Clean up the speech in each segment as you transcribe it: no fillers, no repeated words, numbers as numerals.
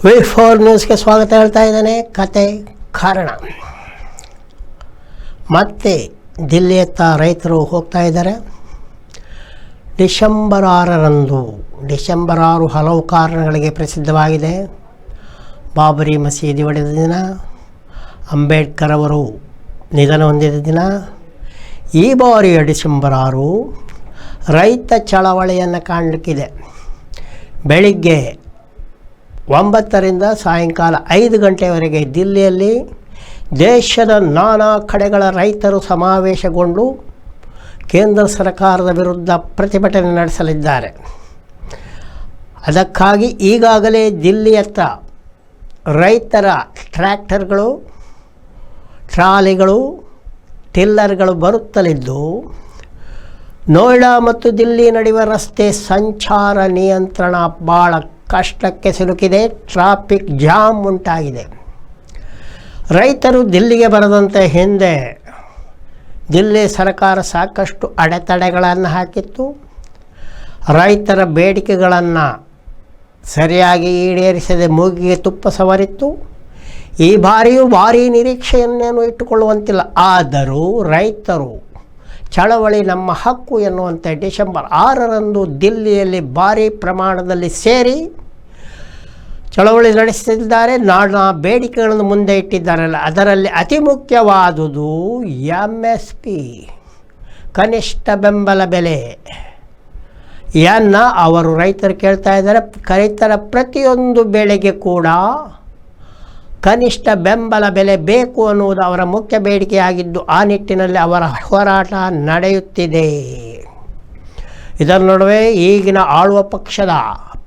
ವಿ4 ನ್ಯೂಸ್ಗೆ ಸ್ವಾಗತ ಹೇಳ್ತಾ ಇದ್ದಾನೆ. ಕತೆ ಕಾರಣ. ಮತ್ತೆ ದಿಲ್ಲಿಯತ್ತ ರೈತರು ಹೋಗ್ತಾ ಇದ್ದಾರೆ. ಡಿಸೆಂಬರ್ 6 ಹಲವು ಕಾರಣಗಳಿಗೆ ಪ್ರಸಿದ್ಧವಾಗಿದೆ. ಬಾಬರಿ ಮಸೀದಿ ಒಡೆದ ದಿನ, ಅಂಬೇಡ್ಕರ್ ಅವರು ನಿಧನ ಹೊಂದಿದ ದಿನ. ಈ ಬಾರಿಯ ಡಿಸೆಂಬರ್ 6 ರೈತ ಚಳವಳಿಯನ್ನು ಕಾಣಲಿಕ್ಕಿದೆ. ಬೆಳಿಗ್ಗೆ 9ರಿಂದ ಸಾಯಂಕಾಲ 5 ಗಂಟೆವರೆಗೆ ದಿಲ್ಲಿಯಲ್ಲಿ ದೇಶದ ನಾನಾ ಕಡೆಗಳ ರೈತರು ಸಮಾವೇಶಗೊಂಡು ಕೇಂದ್ರ ಸರ್ಕಾರದ ವಿರುದ್ಧ ಪ್ರತಿಭಟನೆ ನಡೆಸಲಿದ್ದಾರೆ. ಅದಕ್ಕಾಗಿ ಈಗಾಗಲೇ ದಿಲ್ಲಿಯತ್ತ ರೈತರ ಟ್ರ್ಯಾಕ್ಟರ್ಗಳು, ಟ್ರಾಲಿಗಳು, ಟಿಲ್ಲರ್ಗಳು ಬರುತ್ತಲಿದ್ದು, ನೋಯ್ಡಾ ಮತ್ತು ದಿಲ್ಲಿ ನಡುವೆ ರಸ್ತೆ ಸಂಚಾರ ನಿಯಂತ್ರಣ ಭಾಳ ಕಷ್ಟಕ್ಕೆ ಸಿಲುಕಿದೆ. ಟ್ರಾಫಿಕ್ ಜಾಮ್ ಉಂಟಾಗಿದೆ. ರೈತರು ದಿಲ್ಲಿಗೆ ಬರದಂತೆ ಹಿಂದೆ ದಿಲ್ಲಿ ಸರ್ಕಾರ ಸಾಕಷ್ಟು ಅಡೆತಡೆಗಳನ್ನು ಹಾಕಿತ್ತು. ರೈತರ ಬೇಡಿಕೆಗಳನ್ನು ಸರಿಯಾಗಿ ಈಡೇರಿಸದೆ ಮೂಗಿಗೆ ತುಪ್ಪ ಸವರಿತ್ತು. ಈ ಬಾರಿಯೂ ಭಾರೀ ನಿರೀಕ್ಷೆಯನ್ನೇನು ಇಟ್ಟುಕೊಳ್ಳುವಂತಿಲ್ಲ. ಆದರೂ ರೈತರು ಚಳವಳಿ ನಮ್ಮ ಹಕ್ಕು ಎನ್ನುವಂತೆ ಡಿಸೆಂಬರ್ 6ರಂದು ದಿಲ್ಲಿಯಲ್ಲಿ ಭಾರೀ ಪ್ರಮಾಣದಲ್ಲಿ ಸೇರಿ ಚಳವಳಿ ನಡೆಸುತ್ತಿದ್ದಾರೆ. ನಾನಾ ಬೇಡಿಕೆಗಳನ್ನು ಮುಂದೆ ಇಟ್ಟಿದ್ದಾರಲ್ಲ, ಅದರಲ್ಲಿ ಅತಿ ಮುಖ್ಯವಾದುದು MSP, ಕನಿಷ್ಠ ಬೆಂಬಲ ಬೆಲೆ ಅವರು ರೈತರು ಕೇಳ್ತಾ ಇದ್ದಾರೆ. ರೈತರ ಪ್ರತಿಯೊಂದು ಬೆಳೆಗೆ ಕೂಡ ಕನಿಷ್ಠ ಬೆಂಬಲ ಬೆಲೆ ಬೇಕು ಅನ್ನುವುದು ಅವರ ಮುಖ್ಯ ಬೇಡಿಕೆಯಾಗಿದ್ದು, ಆ ನಿಟ್ಟಿನಲ್ಲಿ ಅವರ ಹೋರಾಟ ನಡೆಯುತ್ತಿದೆ. ಇದರ ನಡುವೆ ಈಗಿನ ಆಳುವ ಪಕ್ಷದ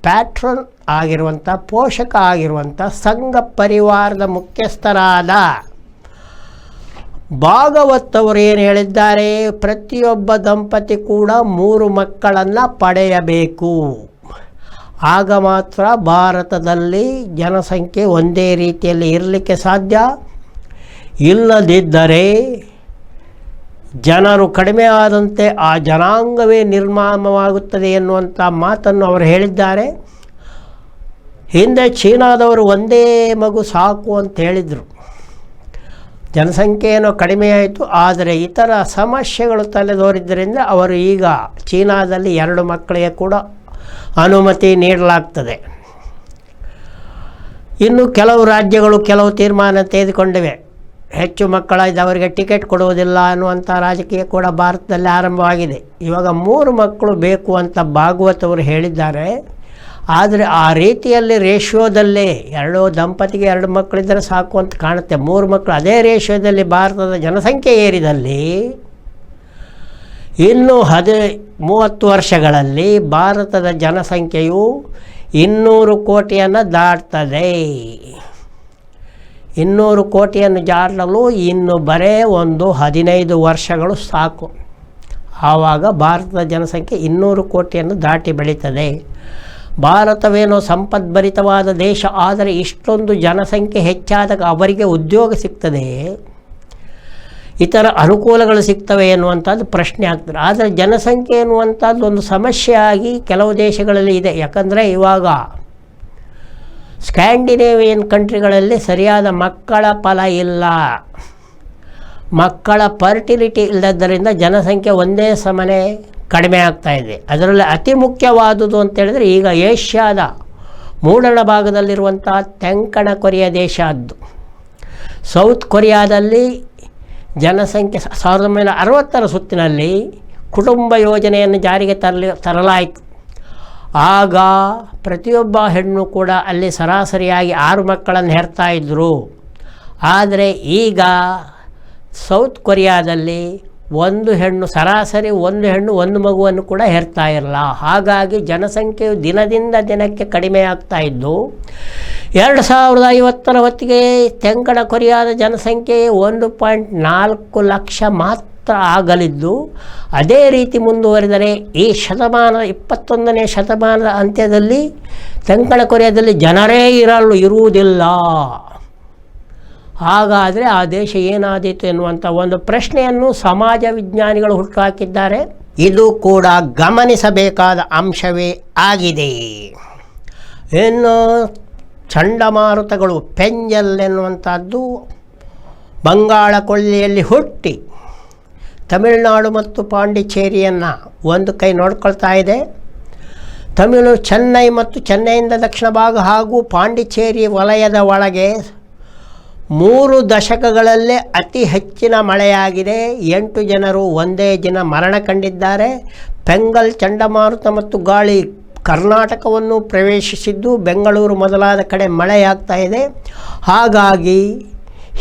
ಪ್ಯಾಟ್ರನ್ ಆಗಿರುವಂಥ, ಪೋಷಕ ಆಗಿರುವಂಥ ಸಂಘ ಪರಿವಾರದ ಮುಖ್ಯಸ್ಥರಾದ ಭಾಗವತ್ ಅವರು ಏನು ಹೇಳಿದ್ದಾರೆ, ಪ್ರತಿಯೊಬ್ಬ ದಂಪತಿ ಕೂಡ 3 ಮಕ್ಕಳನ್ನು ಪಡೆಯಬೇಕು. ಆಗ ಮಾತ್ರ ಭಾರತದಲ್ಲಿ ಜನಸಂಖ್ಯೆ ಒಂದೇ ರೀತಿಯಲ್ಲಿ ಇರಲಿಕ್ಕೆ ಸಾಧ್ಯ. ಇಲ್ಲದಿದ್ದರೆ ಜನರು ಕಡಿಮೆ ಆದಂತೆ ಆ ಜನಾಂಗವೇ ನಿರ್ಮಾಣವಾಗುತ್ತದೆ ಎನ್ನುವಂಥ ಮಾತನ್ನು ಅವರು ಹೇಳಿದ್ದಾರೆ. ಹಿಂದೆ ಚೀನಾದವರು ಒಂದೇ ಮಗು ಸಾಕು ಅಂತ ಹೇಳಿದರು. ಜನಸಂಖ್ಯೆಯನ್ನು ಕಡಿಮೆಯಾಯಿತು, ಆದರೆ ಇತರ ಸಮಸ್ಯೆಗಳು ತಲೆದೋರಿದ್ದರಿಂದ ಅವರು ಈಗ ಚೀನಾದಲ್ಲಿ 2 ಮಕ್ಕಳಿಗೆ ಕೂಡ ಅನುಮತಿ ನೀಡಲಾಗ್ತದೆ. ಇನ್ನು ಕೆಲವು ರಾಜ್ಯಗಳು ಕೆಲವು ತೀರ್ಮಾನ ತೆಗೆದುಕೊಂಡಿವೆ. ಹೆಚ್ಚು ಮಕ್ಕಳಿದ್ದವರಿಗೆ ಟಿಕೆಟ್ ಕೊಡುವುದಿಲ್ಲ ಅನ್ನುವಂಥ ರಾಜಕೀಯ ಕೂಡ ಭಾರತದಲ್ಲಿ ಆರಂಭವಾಗಿದೆ. ಇವಾಗ 3 ಮಕ್ಕಳು ಬೇಕು ಅಂತ ಭಾಗವತ್ ಅವರು ಹೇಳಿದ್ದಾರೆ. ಆದರೆ ಆ ರೀತಿಯಲ್ಲಿ ರೇಷಿಯೋದಲ್ಲೇ 2 ದಂಪತಿಗೆ 2 ಮಕ್ಕಳಿದ್ದರೆ ಸಾಕು ಅಂತ ಕಾಣುತ್ತೆ. 3 ಮಕ್ಕಳು ಅದೇ ರೇಷಿಯೋದಲ್ಲಿ ಭಾರತದ ಜನಸಂಖ್ಯೆ ಏರಿದಲ್ಲಿ ಇನ್ನು 30 ವರ್ಷಗಳಲ್ಲಿ ಭಾರತದ ಜನಸಂಖ್ಯೆಯು 200 ಕೋಟಿಯನ್ನು ದಾಟ್ತದೆ. 200 ಕೋಟಿಯನ್ನು ದಾಟಲು ಇನ್ನು ಬರೇ ಒಂದು 15 ವರ್ಷಗಳು ಸಾಕು. ಆವಾಗ ಭಾರತದ ಜನಸಂಖ್ಯೆ 200 ಕೋಟಿಯನ್ನು ದಾಟಿ ಬೆಳೀತದೆ. ಭಾರತವೇನೋ ಸಂಪದ್ಭರಿತವಾದ ದೇಶ, ಆದರೆ ಇಷ್ಟೊಂದು ಜನಸಂಖ್ಯೆ ಹೆಚ್ಚಾದಾಗ ಅವರಿಗೆ ಉದ್ಯೋಗ ಸಿಗ್ತದೆ, ಇತರ ಅನುಕೂಲಗಳು ಸಿಗ್ತವೆ ಎನ್ನುವಂಥದ್ದು ಪ್ರಶ್ನೆ ಆಗ್ತದೆ. ಆದರೆ ಜನಸಂಖ್ಯೆ ಎನ್ನುವಂಥದ್ದು ಒಂದು ಸಮಸ್ಯೆಯಾಗಿ ಕೆಲವು ದೇಶಗಳಲ್ಲಿ ಇದೆ. ಯಾಕಂದರೆ ಇವಾಗ ಸ್ಕ್ಯಾಂಡಿನೇವಿಯನ್ ಕಂಟ್ರಿಗಳಲ್ಲಿ ಸರಿಯಾದ ಮಕ್ಕಳ ಫಲ ಇಲ್ಲ, ಮಕ್ಕಳ ಫರ್ಟಿಲಿಟಿ ಇಲ್ಲದ್ದರಿಂದ ಜನಸಂಖ್ಯೆ ಒಂದೇ ಸಮನೆ ಕಡಿಮೆ ಆಗ್ತಾ ಇದೆ. ಅದರಲ್ಲಿ ಅತಿ ಮುಖ್ಯವಾದುದು ಅಂತೇಳಿದರೆ ಈಗ ಏಷ್ಯಾದ ಮೂಡಣ ಭಾಗದಲ್ಲಿರುವಂಥ ತೆಂಕಣ ಕೊರಿಯಾ ದೇಶ ಅದು. ಸೌತ್ ಕೊರಿಯಾದಲ್ಲಿ ಜನಸಂಖ್ಯೆ 1960ರ ಸುತ್ತಿನಲ್ಲಿ ಕುಟುಂಬ ಯೋಜನೆಯನ್ನು ಜಾರಿಗೆ ತರಲಾಯಿತು. ಆಗ ಪ್ರತಿಯೊಬ್ಬ ಹೆಣ್ಣು ಕೂಡ ಅಲ್ಲಿ ಸರಾಸರಿಯಾಗಿ 6 ಮಕ್ಕಳನ್ನು ಹೆರ್ತಾ ಇದ್ದರು. ಆದರೆ ಈಗ ಸೌತ್ ಕೊರಿಯಾದಲ್ಲಿ ಸರಾಸರಿ ಒಂದು ಹೆಣ್ಣು 1 ಮಗುವನ್ನು ಕೂಡ ಹೆರ್ತಾ ಇರಲ್ಲ. ಹಾಗಾಗಿ ಜನಸಂಖ್ಯೆಯು ದಿನದಿಂದ ದಿನಕ್ಕೆ ಕಡಿಮೆ ಆಗ್ತಾ ಇದ್ದು 2050ರ ಹೊತ್ತಿಗೆ ತೆಂಕಣ ಕೊರಿಯಾದ ಜನಸಂಖ್ಯೆ 1.4 ಲಕ್ಷ ಮಾತ್ರ ಆಗಲಿದ್ದು, ಅದೇ ರೀತಿ ಮುಂದುವರಿದರೆ ಈ 21ನೇ ಶತಮಾನದ ಅಂತ್ಯದಲ್ಲಿ ತೆಂಕಣ ಕೊರಿಯಾದಲ್ಲಿ ಜನರೇ ಇರುವುದಿಲ್ಲ. ಹಾಗಾದರೆ ಆ ದೇಶ ಏನಾದೀತು ಎನ್ನುವಂಥ ಒಂದು ಪ್ರಶ್ನೆಯನ್ನು ಸಮಾಜ ವಿಜ್ಞಾನಿಗಳು ಹುಟ್ಟುಹಾಕಿದ್ದಾರೆ. ಇದು ಕೂಡ ಗಮನಿಸಬೇಕಾದ ಅಂಶವೇ ಆಗಿದೆ. ಇನ್ನು ಚಂಡಮಾರುತಗಳು ಪೆಂಜಲ್ ಎನ್ನುವಂಥದ್ದು ಬಂಗಾಳ ಕೊಲ್ಲಿಯಲ್ಲಿ ಹುಟ್ಟಿ ತಮಿಳುನಾಡು ಮತ್ತು ಪಾಂಡಿಚೇರಿಯನ್ನು ಒಂದು ಕೈ ನೋಡ್ಕೊಳ್ತಾ ಇದೆ. ಚೆನ್ನೈ ಮತ್ತು ಚೆನ್ನೈಯಿಂದ ದಕ್ಷಿಣ ಭಾಗ ಹಾಗೂ ಪಾಂಡಿಚೇರಿ ವಲಯದ ಒಳಗೆ 3 ದಶಕಗಳಲ್ಲೇ ಅತಿ ಹೆಚ್ಚಿನ ಮಳೆಯಾಗಿದೆ. 8 ಜನರು ಒಂದೇ ದಿನ ಮರಣ ಕಂಡಿದ್ದಾರೆ. ಪೆಂಗಲ್ ಚಂಡಮಾರುತ ಮತ್ತು ಗಾಳಿ ಕರ್ನಾಟಕವನ್ನು ಪ್ರವೇಶಿಸಿದ್ದು ಬೆಂಗಳೂರು ಮೊದಲಾದ ಕಡೆ ಮಳೆಯಾಗ್ತಾ ಇದೆ. ಹಾಗಾಗಿ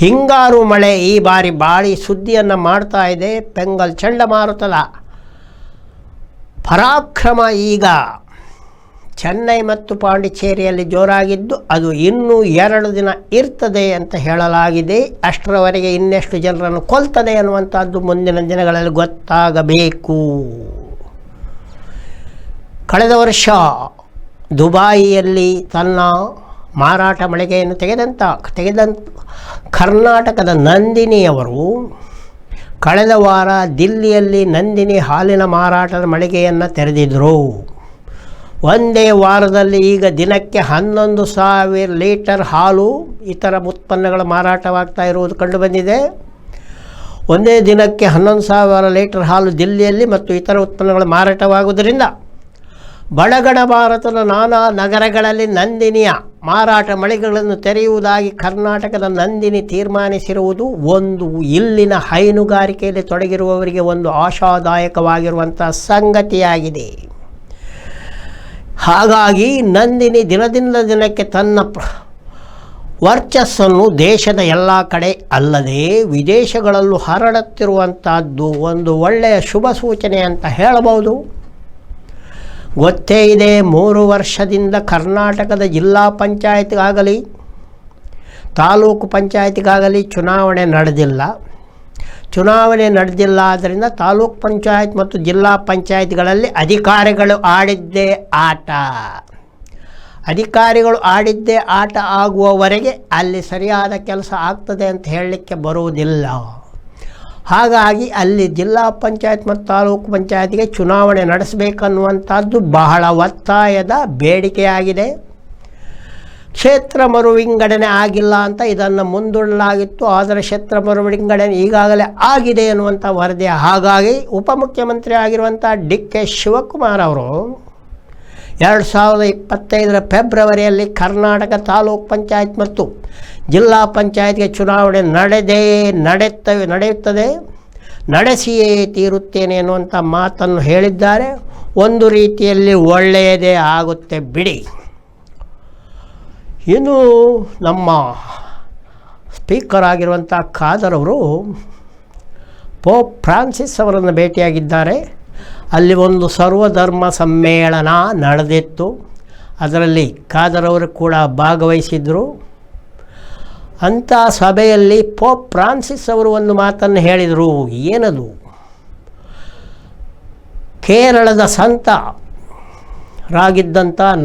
ಹಿಂಗಾರು ಮಳೆ ಈ ಬಾರಿ ಭಾರಿ ಸುದ್ದಿಯನ್ನು ಮಾಡ್ತಾ ಇದೆ. ಪೆಂಗಲ್ ಚಂಡಮಾರುತದ ಪರಾಕ್ರಮ ಈಗ ಚೆನ್ನೈ ಮತ್ತು ಪಾಂಡಿಚೇರಿಯಲ್ಲಿ ಜೋರಾಗಿದ್ದು ಅದು ಇನ್ನೂ 2 ದಿನ ಇರ್ತದೆ ಅಂತ ಹೇಳಲಾಗಿದೆ. ಅಷ್ಟರವರೆಗೆ ಇನ್ನೆಷ್ಟು ಜನರನ್ನು ಕೊಲ್ತದೆ ಅನ್ನುವಂಥದ್ದು ಮುಂದಿನ ದಿನಗಳಲ್ಲಿ ಗೊತ್ತಾಗಬೇಕು. ಕಳೆದ ವರ್ಷ ದುಬಾಯಿಯಲ್ಲಿ ತನ್ನ ಮಾರಾಟ ಮಳಿಗೆಯನ್ನು ತೆಗೆದಂಥ ಕರ್ನಾಟಕದ ನಂದಿನಿಯವರು ಕಳೆದ ವಾರ ದಿಲ್ಲಿಯಲ್ಲಿ ನಂದಿನಿ ಹಾಲಿನ ಮಾರಾಟದ ಮಳಿಗೆಯನ್ನು ತೆರೆದಿದ್ದರು. ಒಂದೇ ವಾರದಲ್ಲಿ ಈಗ ದಿನಕ್ಕೆ 11,000 ಲೀಟರ್ ಹಾಲು ಇತರ ಉತ್ಪನ್ನಗಳ ಮಾರಾಟವಾಗ್ತಾ ಇರುವುದು ಕಂಡುಬಂದಿದೆ. ಒಂದೇ ದಿನಕ್ಕೆ 11,000 ಲೀಟರ್ ಹಾಲು ದಿಲ್ಲಿಯಲ್ಲಿ ಮತ್ತು ಇತರ ಉತ್ಪನ್ನಗಳ ಮಾರಾಟವಾಗುವುದರಿಂದ ಬಡಗಣ ಭಾರತದ ನಾನಾ ನಗರಗಳಲ್ಲಿ ನಂದಿನಿಯ ಮಾರಾಟ ಮಳಿಗೆಗಳನ್ನು ತೆರೆಯುವುದಾಗಿ ಕರ್ನಾಟಕದ ನಂದಿನಿ ತೀರ್ಮಾನಿಸಿರುವುದು ಒಂದು ಇಲ್ಲಿನ ಹೈನುಗಾರಿಕೆಯಲ್ಲಿ ತೊಡಗಿರುವವರಿಗೆ ಒಂದು ಆಶಾದಾಯಕವಾಗಿರುವಂಥ ಸಂಗತಿಯಾಗಿದೆ. ಹಾಗಾಗಿ ನಂದಿನಿ ದಿನದಿಂದ ದಿನಕ್ಕೆ ತನ್ನ ವರ್ಚಸ್ಸನ್ನು ದೇಶದ ಎಲ್ಲ ಕಡೆ ಅಲ್ಲದೆ ವಿದೇಶಗಳಲ್ಲೂ ಹರಡುತ್ತಿರುವಂಥದ್ದು ಒಂದು ಒಳ್ಳೆಯ ಶುಭ ಸೂಚನೆ ಅಂತ ಹೇಳಬಹುದು. ಗೊತ್ತೇ ಇದೆ, 3 ವರ್ಷದಿಂದ ಕರ್ನಾಟಕದ ಜಿಲ್ಲಾ ಪಂಚಾಯತ್ಗಾಗಲಿ ತಾಲೂಕು ಪಂಚಾಯತ್ಗಾಗಲಿ ಚುನಾವಣೆ ನಡೆದಿಲ್ಲ. ಆದ್ದರಿಂದ ತಾಲೂಕು ಪಂಚಾಯತ್ ಮತ್ತು ಜಿಲ್ಲಾ ಪಂಚಾಯತ್ಗಳಲ್ಲಿ ಅಧಿಕಾರಿಗಳು ಆಡಿದ್ದೇ ಆಟ ಆಗುವವರೆಗೆ ಅಲ್ಲಿ ಸರಿಯಾದ ಕೆಲಸ ಆಗ್ತದೆ ಅಂತ ಹೇಳಲಿಕ್ಕೆ ಬರುವುದಿಲ್ಲ. ಹಾಗಾಗಿ ಅಲ್ಲಿ ಜಿಲ್ಲಾ ಪಂಚಾಯತ್ ಮತ್ತು ತಾಲೂಕು ಪಂಚಾಯತ್ಗೆ ಚುನಾವಣೆ ನಡೆಸಬೇಕನ್ನುವಂಥದ್ದು ಬಹಳ ಒತ್ತಾಯದ ಬೇಡಿಕೆಯಾಗಿದೆ. ಕ್ಷೇತ್ರ ಮರುವಿಂಗಡಣೆ ಆಗಿಲ್ಲ ಅಂತ ಇದನ್ನು ಮುಂದೂಡಲಾಗಿತ್ತು. ಆದರೆ ಕ್ಷೇತ್ರ ಮರುವಿಂಗಡಣೆ ಈಗಾಗಲೇ ಆಗಿದೆ ಎನ್ನುವಂಥ ವರದಿ. ಹಾಗಾಗಿ ಉಪಮುಖ್ಯಮಂತ್ರಿ ಆಗಿರುವಂಥ DK ಶಿವಕುಮಾರ್ ಅವರು 2025 ಫೆಬ್ರವರಿಯಲ್ಲಿ ಕರ್ನಾಟಕ ತಾಲೂಕು ಪಂಚಾಯತ್ ಮತ್ತು ಜಿಲ್ಲಾ ಪಂಚಾಯತ್ಗೆ ಚುನಾವಣೆ ನಡೆಯುತ್ತದೆ, ನಡೆಸಿಯೇ ತೀರುತ್ತೇನೆ ಎನ್ನುವಂಥ ಮಾತನ್ನು ಹೇಳಿದ್ದಾರೆ. ಒಂದು ರೀತಿಯಲ್ಲಿ ಒಳ್ಳೆಯದೇ ಆಗುತ್ತೆ ಬಿಡಿ. ಇನ್ನು ನಮ್ಮ ಸ್ಪೀಕರ್ ಆಗಿರುವಂಥ ಖಾದರ್ ಅವರು ಪೋಪ್ ಫ್ರಾನ್ಸಿಸ್ ಅವರನ್ನು ಭೇಟಿಯಾಗಿದ್ದಾರೆ. ಅಲ್ಲಿ ಒಂದು ಸರ್ವಧರ್ಮ ಸಮ್ಮೇಳನ ನಡೆದಿತ್ತು. ಅದರಲ್ಲಿ ಖಾದರ್ ಅವರು ಕೂಡ ಭಾಗವಹಿಸಿದರು. ಅಂಥ ಸಭೆಯಲ್ಲಿ ಪೋಪ್ ಫ್ರಾನ್ಸಿಸ್ ಅವರು ಒಂದು ಮಾತನ್ನು ಹೇಳಿದರು. ಏನದು? ಕೇರಳದ ಸಂತರಾಗಿದ್ದಂಥ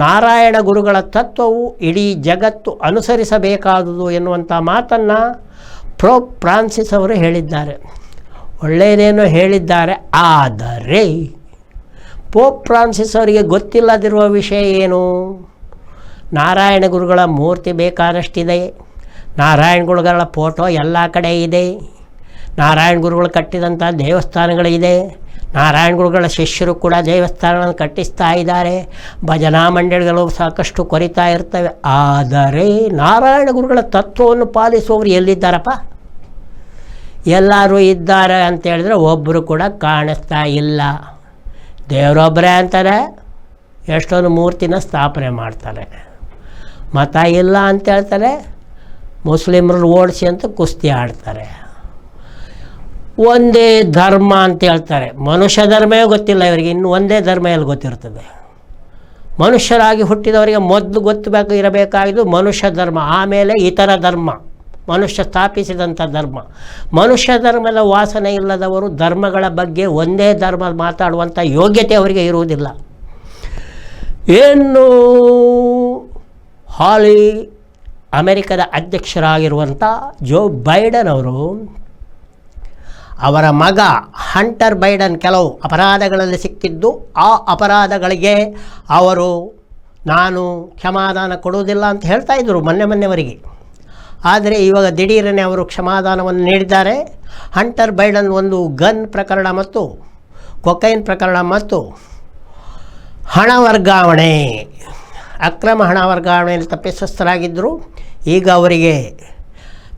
ನಾರಾಯಣ ಗುರುಗಳ ತತ್ವವು ಇಡೀ ಜಗತ್ತು ಅನುಸರಿಸಬೇಕಾದುದು ಎನ್ನುವಂಥ ಮಾತನ್ನು ಪೋಪ್ ಫ್ರಾನ್ಸಿಸ್ ಅವರು ಹೇಳಿದ್ದಾರೆ. ಒಳ್ಳೆಯದೇನೋ ಹೇಳಿದ್ದಾರೆ. ಆದರೆ ಪೋಪ್ ಫ್ರಾನ್ಸಿಸ್ ಅವರಿಗೆ ಗೊತ್ತಿಲ್ಲದಿರುವ ವಿಷಯ ಏನು? ನಾರಾಯಣ ಗುರುಗಳ ಮೂರ್ತಿ ಬೇಕಾದಷ್ಟಿದೆ, ನಾರಾಯಣ ಗುರುಗಳ ಫೋಟೋ ಎಲ್ಲ ಕಡೆ ಇದೆ, ನಾರಾಯಣ ಗುರುಗಳು ಕಟ್ಟಿದಂಥ ದೇವಸ್ಥಾನಗಳಿದೆ, ನಾರಾಯಣ ಗುರುಗಳ ಶಿಷ್ಯರು ಕೂಡ ದೇವಸ್ಥಾನಗಳನ್ನು ಕಟ್ಟಿಸ್ತಾ ಇದ್ದಾರೆ, ಭಜನಾ ಮಂಡಳಿಗಳು ಸಾಕಷ್ಟು ಕೊರಿತಾ ಇರ್ತವೆ. ಆದರೆ ನಾರಾಯಣ ಗುರುಗಳ ತತ್ವವನ್ನು ಪಾಲಿಸುವವರು ಎಲ್ಲಿದ್ದಾರಪ್ಪ? ಎಲ್ಲರೂ ಇದ್ದಾರೆ ಅಂತೇಳಿದ್ರೆ ಒಬ್ಬರು ಕೂಡ ಕಾಣಿಸ್ತಾ ಇಲ್ಲ. ದೇವರೊಬ್ಬರೇ ಅಂತಾರೆ, ಎಷ್ಟೊಂದು ಮೂರ್ತಿನ ಸ್ಥಾಪನೆ ಮಾಡ್ತಾರೆ. ಮತ ಇಲ್ಲ ಅಂತ ಹೇಳ್ತಾರೆ, ಮುಸ್ಲಿಮರು ಓಡಿಸಿ ಅಂತ ಕುಸ್ತಿ ಆಡ್ತಾರೆ. ಒಂದೇ ಧರ್ಮ ಅಂತ ಹೇಳ್ತಾರೆ. ಮನುಷ್ಯ ಧರ್ಮವೇ ಗೊತ್ತಿಲ್ಲ ಇವರಿಗೆ, ಇನ್ನು ಒಂದೇ ಧರ್ಮ ಎಲ್ಲಿ ಗೊತ್ತಿರ್ತದೆ? ಮನುಷ್ಯರಾಗಿ ಹುಟ್ಟಿದವರಿಗೆ ಮೊದಲು ಇರಬೇಕಾಗಿದ್ದು ಮನುಷ್ಯ ಧರ್ಮ, ಆಮೇಲೆ ಇತರ ಧರ್ಮ, ಮನುಷ್ಯ ಸ್ಥಾಪಿಸಿದಂಥ ಧರ್ಮ. ಮನುಷ್ಯ ಧರ್ಮದ ವಾಸನೆ ಇಲ್ಲದವರು ಧರ್ಮಗಳ ಬಗ್ಗೆ ಒಂದೇ ಧರ್ಮ ಮಾತಾಡುವಂಥ ಯೋಗ್ಯತೆ ಅವರಿಗೆ ಇರುವುದಿಲ್ಲ. ಏನು ಹಾಲಿ ಅಮೆರಿಕದ ಅಧ್ಯಕ್ಷರಾಗಿರುವಂಥ ಜೋ ಬೈಡನ್ ಅವರು, ಅವರ ಮಗ ಹಂಟರ್ ಬೈಡನ್ ಕೆಲವು ಅಪರಾಧಗಳಲ್ಲಿ ಸಿಕ್ಕಿದ್ದು, ಆ ಅಪರಾಧಗಳಿಗೆ ಅವರು ನಾನು ಕ್ಷಮಾದಾನ ಕೊಡುವುದಿಲ್ಲ ಅಂತ ಹೇಳ್ತಾ ಇದ್ದರು ಮೊನ್ನೆವರೆಗೆ. ಆದರೆ ಇವಾಗ ದಿಢೀರನೆ ಅವರು ಕ್ಷಮಾದಾನವನ್ನು ನೀಡಿದ್ದಾರೆ. ಹಂಟರ್ ಬೈಡನ್ ಒಂದು ಗನ್ ಪ್ರಕರಣ ಮತ್ತು ಕೊಕೈನ್ ಪ್ರಕರಣ ಮತ್ತು ಹಣ ವರ್ಗಾವಣೆ, ಅಕ್ರಮ ಹಣ ವರ್ಗಾವಣೆಯಲ್ಲಿ ತಪ್ಪಿತಸ್ಥರಾಗಿದ್ದರು. ಈಗ ಅವರಿಗೆ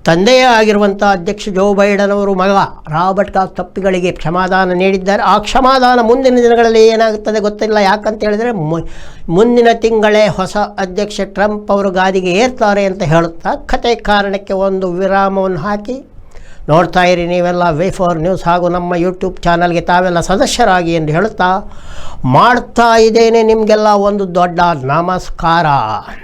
ತಂದೆಯೇ ಆಗಿರುವಂಥ ಅಧ್ಯಕ್ಷ ಜೋ ಬೈಡನ್ ಅವರು ಮಗ ರಾಬರ್ಟ್ ತಪ್ಪಿಗಳಿಗೆ ಕ್ಷಮಾದಾನ ನೀಡಿದ್ದಾರೆ. ಆ ಕ್ಷಮಾದಾನ ಮುಂದಿನ ದಿನಗಳಲ್ಲಿ ಏನಾಗುತ್ತದೆ ಗೊತ್ತಿಲ್ಲ. ಯಾಕಂತ ಹೇಳಿದರೆ ಮುಂದಿನ ತಿಂಗಳೇ ಹೊಸ ಅಧ್ಯಕ್ಷ ಟ್ರಂಪ್ ಅವರು ಗಾದಿಗೆ ಏರ್ತಾರೆ ಅಂತ ಹೇಳುತ್ತಾ ಕತೆ ಕಾರಣಕ್ಕೆ ಒಂದು ವಿರಾಮವನ್ನು ಹಾಕಿ ನೋಡ್ತಾ ಇರಿ ನೀವೆಲ್ಲ ವಿ4 ನ್ಯೂಸ್ ಹಾಗೂ ನಮ್ಮ ಯೂಟ್ಯೂಬ್ ಚಾನಲ್ಗೆ ತಾವೆಲ್ಲ ಸದಸ್ಯರಾಗಿ ಎಂದು ಹೇಳುತ್ತಾ ಮಾಡ್ತಾ ಇದ್ದೇನೆ ನಿಮಗೆಲ್ಲ ಒಂದು ದೊಡ್ಡ ನಮಸ್ಕಾರ.